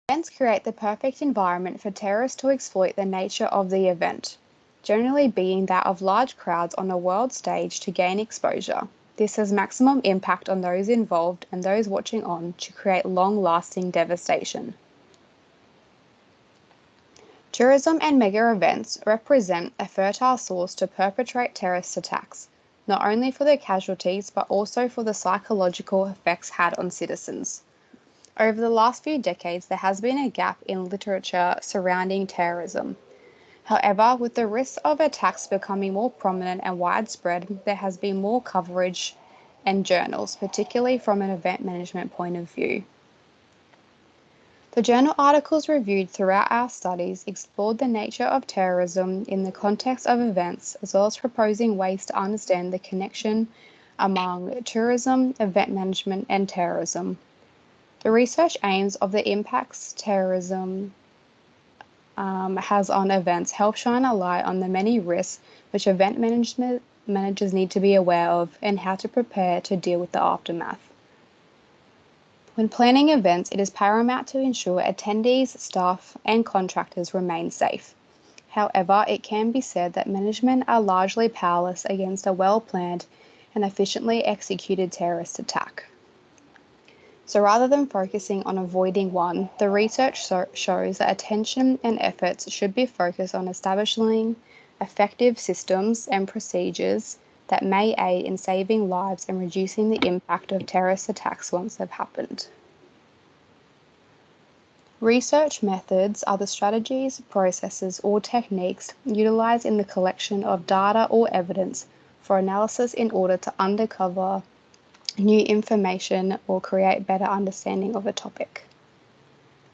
Events create the perfect environment for terrorists to exploit the nature of the event, generally being that of large crowds on a world stage to gain exposure. This has maximum impact on those involved and those watching on to create long-lasting devastation. Tourism and mega events represent a fertile source to perpetrate terrorist attacks, not only for the casualties but also for the psychological effects had on citizens. Over the last few decades, there has been a gap in literature surrounding terrorism. However, with the risk of attacks becoming more prominent and widespread, there has been more coverage and journals, particularly from an event management point of view. The journal articles reviewed throughout our studies explored the nature of terrorism in the context of events, as well as proposing ways to understand the connection among tourism, event management, and terrorism. The research aims of the impacts terrorism has on events help shine a light on the many risks which event managers need to be aware of and how to prepare to deal with the aftermath. When planning events, it is paramount to ensure attendees, staff, and contractors remain safe. However, it can be said that management are largely powerless against a well-planned and efficiently executed terrorist attack. So rather than focusing on avoiding one, the research shows that attention and efforts should be focused on establishing effective systems and procedures that may aid in saving lives and reducing the impact of terrorist attacks once they've happened. Research methods are the strategies, processes, or techniques utilized in the collection of data or evidence for analysis in order to uncover new information or create better understanding of a topic.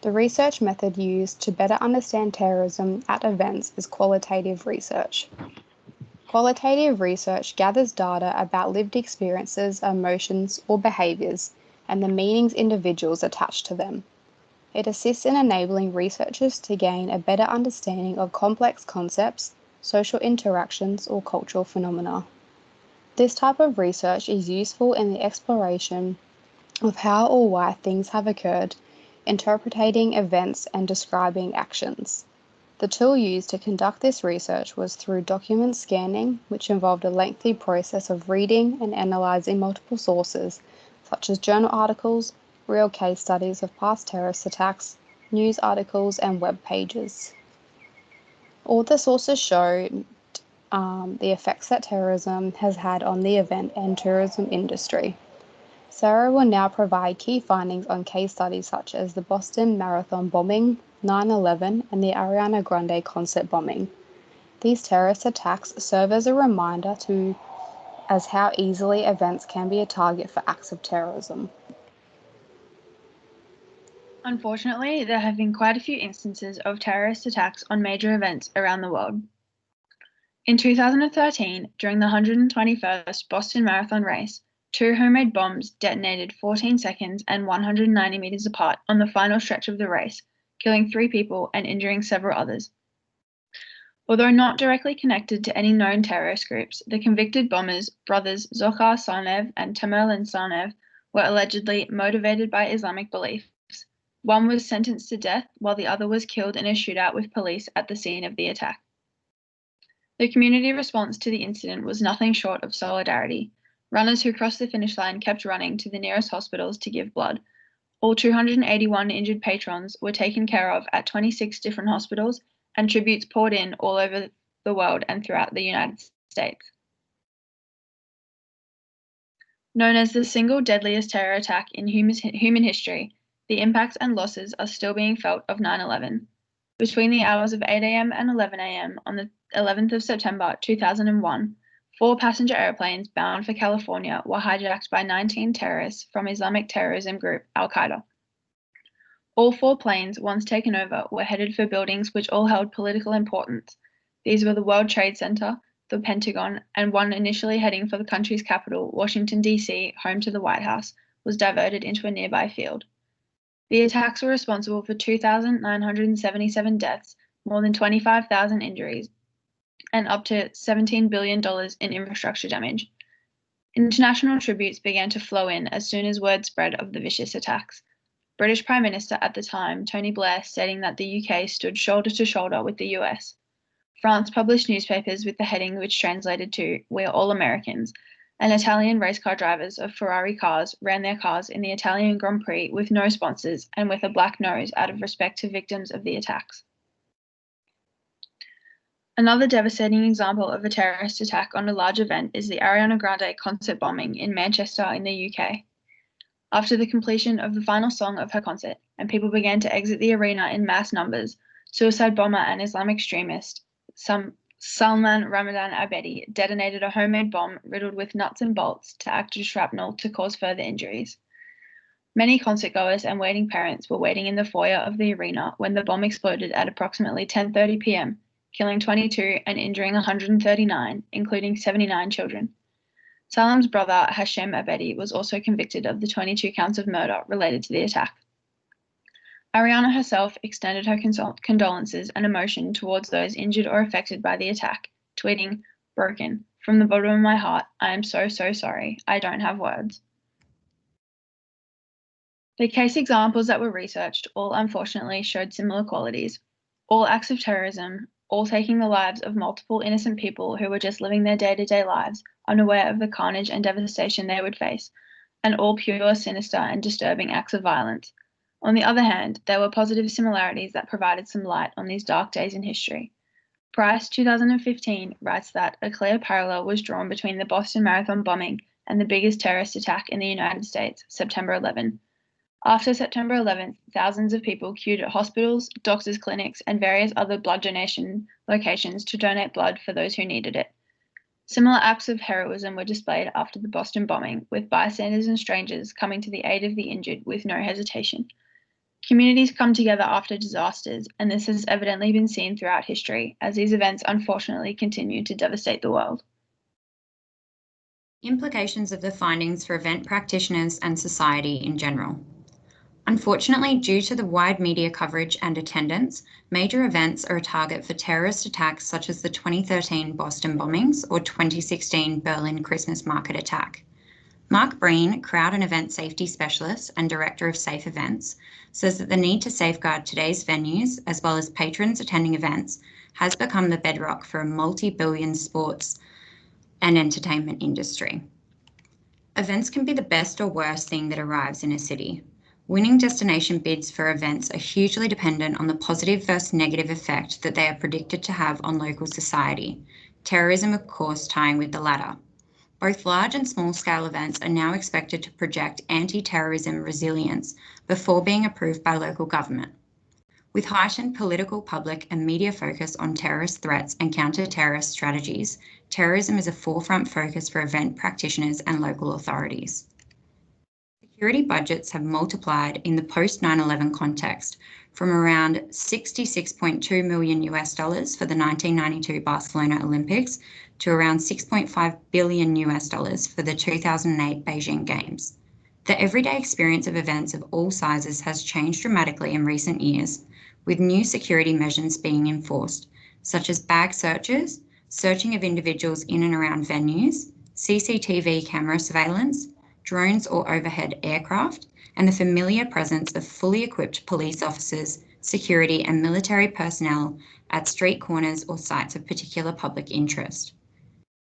The research method used to better understand terrorism at events is qualitative research. Qualitative research gathers data about lived experiences, emotions, or behaviors, and the meanings individuals attach to them. It assists in enabling researchers to gain a better understanding of complex concepts, social interactions, or cultural phenomena. This type of research is useful in the exploration of how or why things have occurred, interpreting events, and describing actions. The tool used to conduct this research was through document scanning, which involved a lengthy process of reading and analyzing multiple sources, such as journal articles, real case studies of past terrorist attacks, news articles, and web pages. All the sources show the effects that terrorism has had on the event and tourism industry. Sara will now provide key findings on case studies such as the Boston Marathon bombing, 9/11, and the Ariana Grande concert bombing. These terrorist attacks serve as a reminder as how easily events can be a target for acts of terrorism. Unfortunately, there have been quite a few instances of terrorist attacks on major events around the world. In 2013, during the 121st Boston Marathon race, 2 homemade bombs detonated 14 seconds and 190 meters apart on the final stretch of the race, killing 3 people and injuring several others. Although not directly connected to any known terrorist groups, the convicted bombers, brothers Zohar Sarnev and Tamerlan Sarnev, were allegedly motivated by Islamic beliefs. One was sentenced to death, while the other was killed in a shootout with police at the scene of the attack. The community response to the incident was nothing short of solidarity. Runners who crossed the finish line kept running to the nearest hospitals to give blood. All 281 injured patrons were taken care of at 26 different hospitals, and tributes poured in all over the world and throughout the United States. Known as the single deadliest terror attack in human history, the impacts and losses are still being felt of 9/11. Between the hours of 8 a.m. and 11 a.m. on the 11th of September 2001, 4 passenger airplanes bound for California were hijacked by 19 terrorists from Islamic terrorism group Al-Qaeda. All 4 planes, once taken over, were headed for buildings which all held political importance. These were the World Trade Center, the Pentagon, and one initially heading for the country's capital, Washington, D.C., home to the White House, was diverted into a nearby field. The attacks were responsible for 2,977 deaths, more than 25,000 injuries, and up to $17 billion in infrastructure damage. International tributes began to flow in as soon as word spread of the vicious attacks. British Prime Minister at the time, Tony Blair, stating that the UK stood shoulder to shoulder with the US. France published newspapers with the heading which translated to "We're all Americans," and Italian race car drivers of Ferrari cars ran their cars in the Italian Grand Prix with no sponsors and with a black nose out of respect to victims of the attacks. Another devastating example of a terrorist attack on a large event is the Ariana Grande concert bombing in Manchester in the UK. After the completion of the final song of her concert and people began to exit the arena in mass numbers, suicide bomber and Islamic extremist Salman Ramadan Abedi detonated a homemade bomb riddled with nuts and bolts to act as shrapnel to cause further injuries. Many concertgoers and waiting parents were waiting in the foyer of the arena when the bomb exploded at approximately 10:30 p.m., killing 22 and injuring 139, including 79 children. Salam's brother, Hashem Abedi, was also convicted of the 22 counts of murder related to the attack. Ariana herself extended her condolences and emotion towards those injured or affected by the attack, tweeting, "Broken. From the bottom of my heart, I am so, so sorry. I don't have words." The case examples that were researched all unfortunately showed similar qualities. All acts of terrorism, all taking the lives of multiple innocent people who were just living their day-to-day lives, unaware of the carnage and devastation they would face, and all pure, sinister, and disturbing acts of violence. On the other hand, there were positive similarities that provided some light on these dark days in history. Price, 2015, writes that a clear parallel was drawn between the Boston Marathon bombing and the biggest terrorist attack in the United States, September 11. After September 11th, thousands of people queued at hospitals, doctors' clinics, and various other blood donation locations to donate blood for those who needed it. Similar acts of heroism were displayed after the Boston bombing, with bystanders and strangers coming to the aid of the injured with no hesitation. Communities come together after disasters, and this has evidently been seen throughout history, as these events unfortunately continue to devastate the world. Implications of the findings for event practitioners and society in general. Unfortunately, due to the wide media coverage and attendance, major events are a target for terrorist attacks such as the 2013 Boston bombings or 2016 Berlin Christmas market attack. Mark Breen, Crowd and Event Safety Specialist and Director of Safe Events, says that the need to safeguard today's venues, as well as patrons attending events, has become the bedrock for a multi-billion sports and entertainment industry. Events can be the best or worst thing that arrives in a city. Winning destination bids for events are hugely dependent on the positive versus negative effect that they are predicted to have on local society, terrorism of course tying with the latter. Both large and small-scale events are now expected to project anti-terrorism resilience before being approved by local government. With heightened political, public and media focus on terrorist threats and counter-terrorist strategies, terrorism is a forefront focus for event practitioners and local authorities. Security budgets have multiplied in the post-9/11 context from around $66.2 million for the 1992 Barcelona Olympics to around $6.5 billion for the 2008 Beijing Games. The everyday experience of events of all sizes has changed dramatically in recent years, with new security measures being enforced, such as bag searches, searching of individuals in and around venues, CCTV camera surveillance, drones or overhead aircraft, and the familiar presence of fully equipped police officers, security and military personnel at street corners or sites of particular public interest.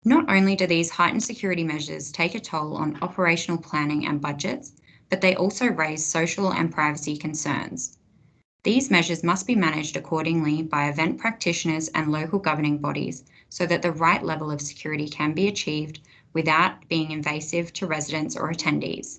Not only do these heightened security measures take a toll on operational planning and budgets, but they also raise social and privacy concerns. These measures must be managed accordingly by event practitioners and local governing bodies so that the right level of security can be achieved without being invasive to residents or attendees.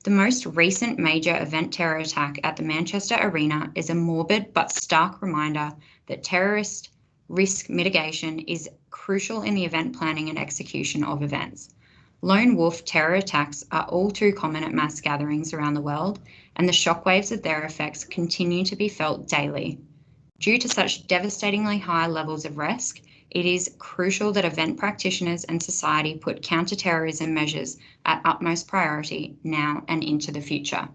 The most recent major event terror attack at the Manchester Arena is a morbid but stark reminder that terrorist risk mitigation is crucial in the event planning and execution of events. Lone wolf terror attacks are all too common at mass gatherings around the world, and the shockwaves of their effects continue to be felt daily. Due to such devastatingly high levels of risk, it is crucial that event practitioners and society put counter-terrorism measures at utmost priority now and into the future.